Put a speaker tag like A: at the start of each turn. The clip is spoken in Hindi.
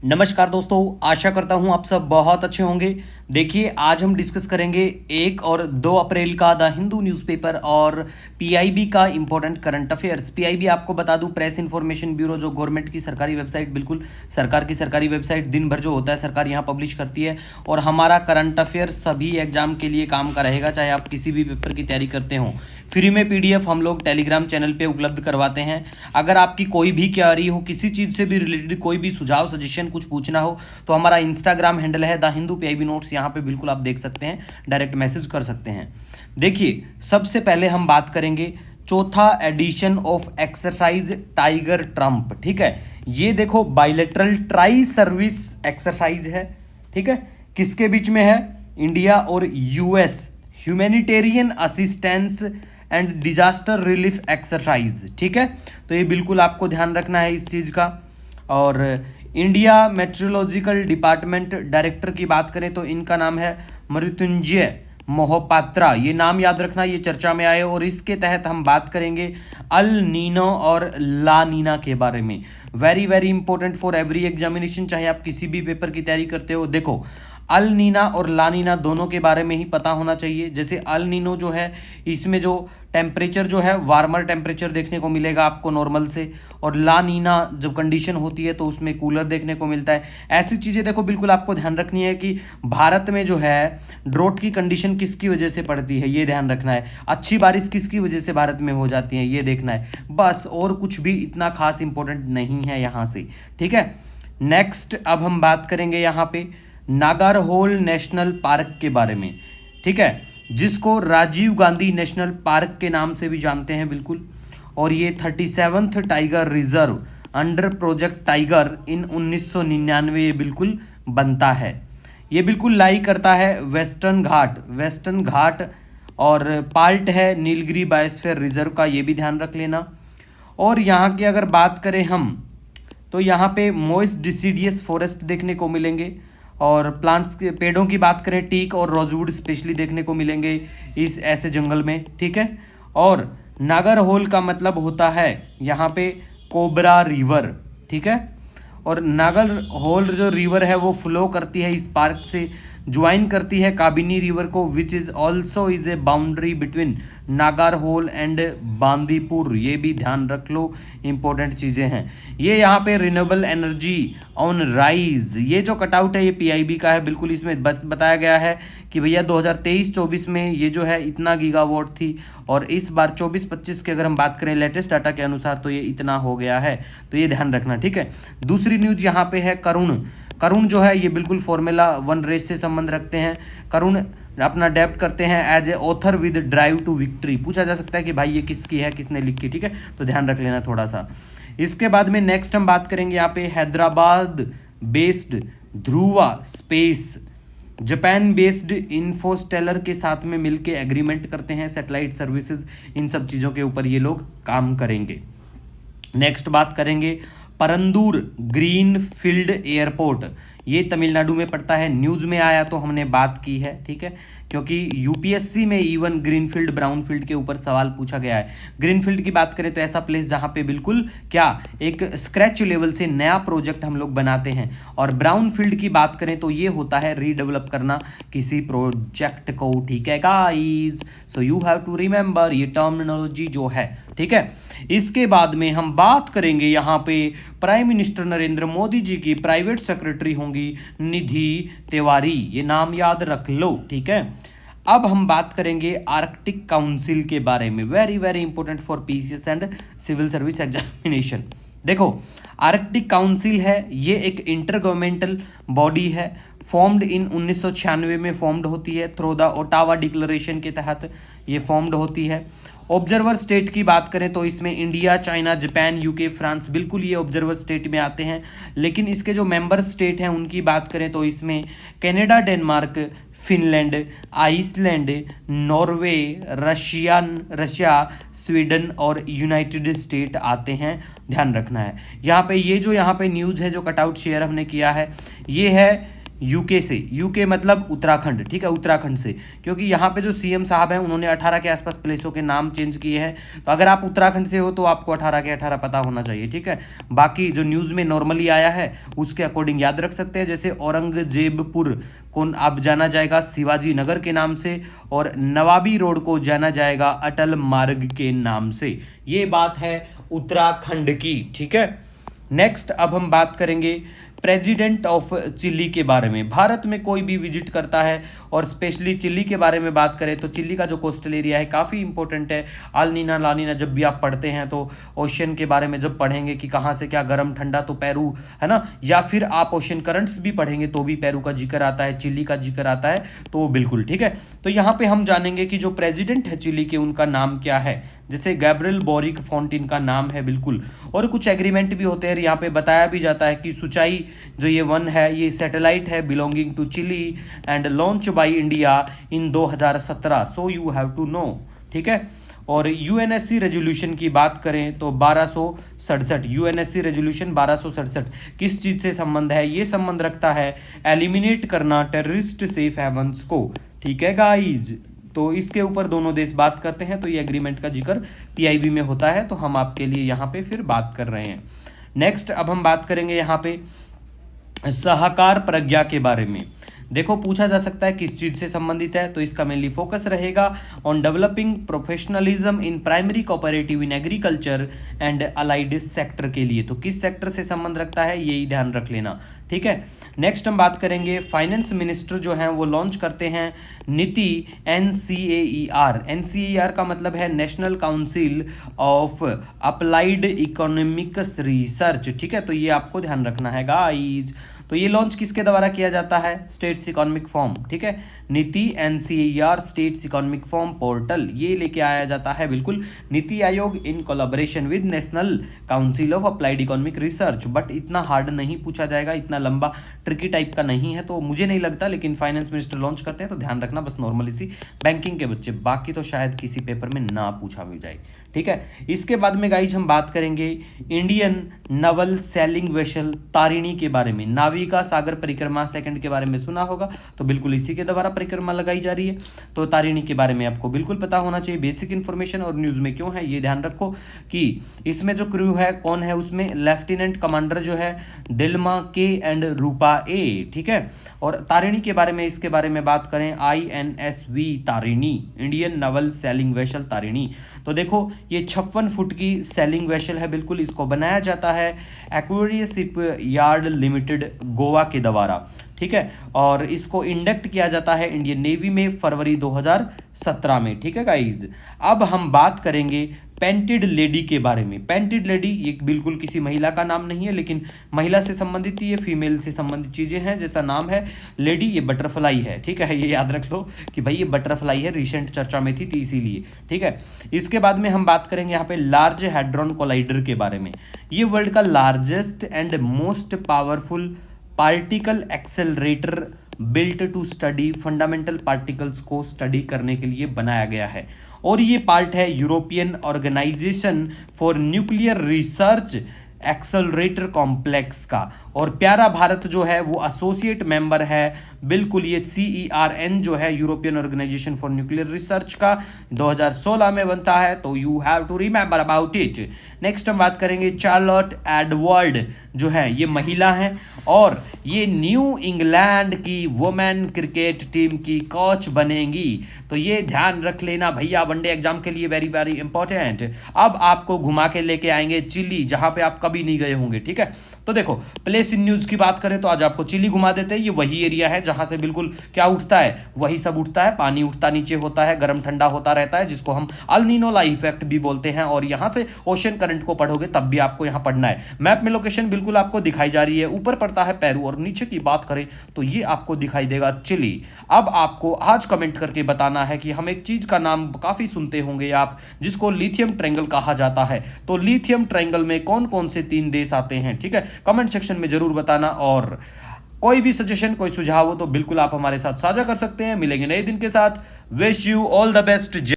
A: नमस्कार दोस्तों, आशा करता हूं आप सब बहुत अच्छे होंगे। देखिए, आज हम डिस्कस करेंगे 1 और 2 अप्रैल का द हिंदू न्यूज़पेपर और पीआईबी का इंपॉर्टेंट करंट अफेयर्स। पीआईबी आपको बता दूं, प्रेस इन्फॉर्मेशन ब्यूरो, जो गवर्नमेंट की सरकारी वेबसाइट, बिल्कुल सरकार की सरकारी वेबसाइट, दिन भर जो होता है सरकार यहाँ पब्लिश करती है। और हमारा करंट अफेयर्स सभी एग्जाम के लिए काम का रहेगा, चाहे आप किसी भी पेपर की तैयारी करते हो। फ्री में पीडीएफ हम लोग टेलीग्राम चैनल पे उपलब्ध करवाते हैं। अगर आपकी कोई भी क्वेरी हो, किसी चीज़ से भी रिलेटेड कोई भी सुझाव सजेशन कुछ पूछना हो, तो हमारा इंस्टाग्राम हैंडल है द हिंदू पीआईबी नोट्स, यहाँ पे बिल्कुल आप देख सकते हैं, डायरेक्ट मैसेज कर सकते हैं। देखिए, सबसे पहले हम बात करेंगे चौथा edition of exercise tiger triumph. ठीक है, ये देखो बाइलेटरल ट्राई सर्विस एक्सरसाइज है। ठीक है, किसके बीच में है? इंडिया और US, humanitarian assistance and disaster relief exercise. ठीक है, तो ये बिल्कुल आपको ध्यान रखना है इस चीज़ का। और इंडिया मेट्रोलॉजिकल डिपार्टमेंट डायरेक्टर की बात करें तो इनका नाम है मृत्युंजय मोहपात्रा। ये नाम याद रखना, ये चर्चा में आए। और इसके तहत हम बात करेंगे अल नीनो और ला नीना के बारे में। Very very important for every examination, चाहे आप किसी भी पेपर की तैयारी करते हो। देखो, अल नीना और ला नीना दोनों के बारे में ही पता होना चाहिए। जैसे अल नीनो जो है, इसमें जो टेम्परेचर जो है वार्मर टेम्परेचर देखने को मिलेगा आपको नॉर्मल से, और ला नीना जब कंडीशन होती है तो उसमें कूलर देखने को मिलता है। ऐसी चीज़ें देखो बिल्कुल आपको ध्यान रखनी है कि भारत में जो है ड्रोट की कंडीशन किसकी वजह से पड़ती है, ये ध्यान रखना है। अच्छी बारिश किसकी वजह से भारत में हो जाती है, ये देखना है बस, और कुछ भी इतना खास इंपॉर्टेंट नहीं है यहाँ से। ठीक है, नेक्स्ट अब हम बात करेंगे यहाँ पे नागरहोल नेशनल पार्क के बारे में। ठीक है, जिसको राजीव गांधी नेशनल पार्क के नाम से भी जानते हैं बिल्कुल। और ये 37th tiger reserve under project tiger in 1999 ये बिल्कुल बनता है। ये बिल्कुल लाई करता है वेस्टर्न घाट और पार्ट है नीलगिरी बायोस्फीयर रिजर्व का, ये भी ध्यान रख लेना। और यहाँ की अगर बात करें हम, तो यहाँ पे मोइस्ट डिसीडियस फॉरेस्ट देखने को मिलेंगे। और प्लांट्स के पेड़ों की बात करें, टीक और रोजवुड स्पेशली देखने को मिलेंगे इस ऐसे जंगल में। ठीक है, और नागरहोल का मतलब होता है यहाँ पे कोबरा रिवर। ठीक है, और नागरहोल जो रिवर है वो फ्लो करती है इस पार्क से, ज्वाइन करती है काबिनी रिवर को, which is also is a boundary between Nagarhole and Bandipur. ये भी ध्यान रख लो, इंपॉर्टेंट चीज़ें हैं ये। यहाँ पे रिन्यूएबल एनर्जी ऑन राइज, ये जो कटआउट है ये पीआईबी का है बिल्कुल। इसमें बताया गया है कि भैया 2023-24 में ये जो है इतना गीगावाट थी, और इस बार 24-25 की अगर हम बात करें लेटेस्ट डाटा के अनुसार तो ये इतना हो गया है, तो ये ध्यान रखना। ठीक है, दूसरी न्यूज यहाँ पे है करुण जो है ये बिल्कुल फॉर्मूला 1 रेस से संबंध रखते हैं। करुण अपना डेब्ट करते हैं as a author with drive to victory. पूछा जा सकता है कि भाई ये किसकी है, किसने लिखी। ठीक है, तो ध्यान रख लेना थोड़ा सा। इसके बाद में नेक्स्ट हम बात करेंगे यहाँ पे Hyderabad based Dhruva space Japan based Infostellar के साथ में मिलके एग्रीमेंट करते हैं, सैटेलाइट सर्विसेज, इन सब चीज़ों के ऊपर ये लोग काम करेंगे। नेक्स्ट बात करेंगे परंदूर ग्रीन फील्ड एयरपोर्ट, ये तमिलनाडु में पड़ता है। न्यूज़ में आया तो हमने बात की है। ठीक है, क्योंकि यूपीएससी में इवन ग्रीनफील्ड ब्राउनफील्ड के ऊपर सवाल पूछा गया है। ग्रीनफील्ड की बात करें तो ऐसा प्लेस जहां पे बिल्कुल क्या एक स्क्रैच लेवल से नया प्रोजेक्ट हम लोग बनाते हैं। और ब्राउनफील्ड की बात करें तो ये होता है रीडेवलप करना किसी प्रोजेक्ट को। ठीक है guys, so you have to remember ये टर्मिनोलॉजी जो है। ठीक है, इसके बाद में हम बात करेंगे यहाँ पे प्राइम मिनिस्टर नरेंद्र मोदी जी की प्राइवेट सेक्रेटरी होंगी निधि तिवारी, ये नाम याद रख लो। ठीक है, अब हम बात करेंगे आर्कटिक काउंसिल के बारे में, very very important for PCS and civil service examination. देखो, आर्कटिक काउंसिल है ये एक इंटर गवर्नमेंटल बॉडी है, फॉर्म्ड इन 1996 में फॉर्म्ड होती है थ्रू द ओटावा डिक्लेरेशन के तहत ये फॉर्म्ड होती है। ऑब्जर्वर स्टेट की बात करें तो इसमें India, China, Japan, UK, France, बिल्कुल ये ऑब्जर्वर स्टेट में आते हैं। लेकिन इसके जो मेंबर स्टेट हैं उनकी बात करें तो इसमें Canada, Denmark, Finland, Iceland, Norway, Russia, Sweden और यूनाइटेड स्टेट आते हैं, ध्यान रखना है। यहाँ पे ये जो यहाँ पे न्यूज़ है जो कटआउट शेयर हमने किया है, ये है यूके से, यूके मतलब उत्तराखंड, ठीक है, उत्तराखंड से, क्योंकि यहाँ पे जो सीएम साहब हैं उन्होंने 18 के आसपास प्लेसों के नाम चेंज किए हैं। तो अगर आप उत्तराखंड से हो तो आपको 18 के 18 पता होना चाहिए, ठीक है। बाकी जो न्यूज़ में नॉर्मली आया है उसके अकॉर्डिंग याद रख सकते हैं, जैसे औरंगजेबपुर को अब जाना जाएगा शिवाजी नगर के नाम से, और नवाबी रोड को जाना जाएगा अटल मार्ग के नाम से। ये बात है उत्तराखंड की, ठीक है। नेक्स्ट अब हम बात करेंगे प्रेसिडेंट ऑफ चिली के बारे में। भारत में कोई भी विजिट करता है और स्पेशली चिली के बारे में बात करें तो चिली का जो कोस्टल एरिया है काफ़ी इंपॉर्टेंट है। अल-नीना ला-नीना जब भी आप पढ़ते हैं तो ओशियन के बारे में जब पढ़ेंगे कि कहाँ से क्या गर्म ठंडा, तो पेरू है ना, या फिर आप ओशियन करंट्स भी पढ़ेंगे तो भी पेरू का जिक्र आता है, चिली का जिक्र आता है, तो बिल्कुल ठीक है। तो यहाँ पे हम जानेंगे कि जो प्रेसिडेंट है चिली के उनका नाम क्या है, जैसे गैब्रियल बोरिक फोंटिन का नाम है बिल्कुल, और कुछ एग्रीमेंट भी होते हैं। यहाँ पे बताया भी जाता है कि सुचाई जो ये वन है ये सैटेलाइट है belonging to Chile and launch by India in 2017, so you have to know, ठीक है। और यूएनएससी रेजोल्यूशन की बात करें तो 1267, यूएनएससी रेजोल्यूशन 1267 किस चीज़ से संबंध है, ये संबंध रखता है एलिमिनेट करना टेररिस्ट सेफ हेवंस को, ठीक है गाइज। तो इसके ऊपर दोनों देश बात करते हैं, तो ये एग्रीमेंट का जिक्र पीआईबी में होता है, तो हम आपके लिए यहाँ पे फिर बात कर रहे हैं। नेक्स्ट अब हम बात करेंगे यहाँ पे सहकार प्रज्ञा के बारे में। देखो पूछा जा सकता है किस चीज़ से संबंधित है, तो इसका मेनली फोकस रहेगा on developing professionalism in primary cooperative in agriculture and allied sector के लिए। तो किस सेक्टर से संबंध रखता है यही ध्यान रख लेना, ठीक है। नेक्स्ट हम बात करेंगे फाइनेंस मिनिस्टर जो हैं वो लॉन्च करते हैं नीति एनसीएईआर। एनसीईआर का मतलब है national council of applied economics research, ठीक है। तो ये आपको ध्यान रखना है गाइज। तो ये लॉन्च किसके द्वारा किया जाता है, स्टेट्स इकोनॉमिक फॉर्म, ठीक है। नीति एनसीईआर स्टेट्स इकोनॉमिक फॉर्म पोर्टल ये लेके आया जाता है बिल्कुल NITI Aayog in collaboration with national council of applied economic research. But इतना हार्ड नहीं पूछा जाएगा, इतना लंबा ट्रिकी टाइप का नहीं है, तो मुझे नहीं लगता, लेकिन फाइनेंस मिनिस्टर लॉन्च करते हैं तो ध्यान रखना बस नॉर्मली सी बैंकिंग के बच्चे, बाकी तो शायद किसी पेपर में ना पूछा भी जाए, ठीक है। इसके बाद में गाइज हम बात करेंगे Indian Naval selling vessel Tarini के बारे में। नाविका सागर परिक्रमा सेकंड के बारे में सुना होगा, तो बिल्कुल इसी के द्वारा परिक्रमा लगाई जा रही है। तो तारिणी के बारे में आपको बिल्कुल पता होना चाहिए, बेसिक इन्फॉर्मेशन, और न्यूज़ में क्यों है ये ध्यान रखो कि इसमें जो क्रू है कौन है, उसमें लेफ्टिनेंट कमांडर जो है डिल्मा के एंड रूपा ए, ठीक है। और तारिणी के बारे में, इसके बारे में बात करें INSV Tarini, Indian Naval selling vessel Tarini. तो देखो ये 56 फुट की सेलिंग वेसल है बिल्कुल, इसको बनाया जाता है Aquarius ship yard limited Goa के द्वारा, ठीक है। और इसको इंडक्ट किया जाता है इंडियन नेवी में फरवरी 2017 में, ठीक है गाइज। अब हम बात करेंगे पेंटेड लेडी के बारे में। पेंटेड लेडी ये बिल्कुल किसी महिला का नाम नहीं है, लेकिन महिला से संबंधित ये फीमेल से संबंधित चीजें हैं, जैसा नाम है लेडी ये बटरफ्लाई है, ठीक है। ये याद रख लो कि भाई ये बटरफ्लाई है, रिसेंट चर्चा में थी इसीलिए, ठीक है। इसके बाद में हम बात करेंगे यहाँ पे लार्ज हैड्रॉन कोलाइडर के बारे में। ये वर्ल्ड का largest and most powerful particle accelerator built to study fundamental particles को स्टडी करने के लिए बनाया गया है, और ये पार्ट है European organisation for nuclear research accelerator complex का। और प्यारा भारत जो है वो एसोसिएट मेंबर है बिल्कुल, ये CERN जो है European organisation for nuclear research का 2016 में बनता है, तो you have to remember about it. Next हम बात करेंगे चार्लोट एडवर्ड जो है ये महिला हैं, और ये न्यू इंग्लैंड की वुमेन क्रिकेट टीम की कोच बनेंगी, तो ये ध्यान रख लेना भैया, वनडे एग्जाम के लिए वेरी वेरी इंपॉर्टेंट। अब आपको घुमा के लेके आएंगे चिली, जहां पे आप कभी नहीं गए होंगे, ठीक है। तो देखो प्लेस इन न्यूज की बात करें तो आज आपको चिली घुमा देते हैं। ये वही एरिया है जहां से बिल्कुल क्या उठता है, वही सब उठता है, पानी उठता नीचे होता है, गर्म ठंडा होता रहता है, जिसको हम अल नीनो ला इफेक्ट भी बोलते हैं। और यहां से ओशन करंट को पढ़ोगे तब भी आपको यहां पढ़ना है। मैप में लोकेशन बिल्कुल आपको दिखाई जा रही है, ऊपर पड़ता है पेरू, और नीचे की बात करें तो ये आपको दिखाई देगा चिली। अब आपको आज कमेंट करके बताना है कि हम एक चीज का नाम काफी सुनते होंगे आप, जिसको लिथियम ट्रायंगल कहा जाता है। तो लिथियम ट्रायंगल में कौन कौन से 3 देश आते हैं, ठीक है, कमेंट सेक्शन में जरूर बताना। और कोई भी सजेशन कोई सुझाव हो तो बिल्कुल आप हमारे साथ साझा कर सकते हैं। मिलेंगे नए दिन के साथ, wish you all the best.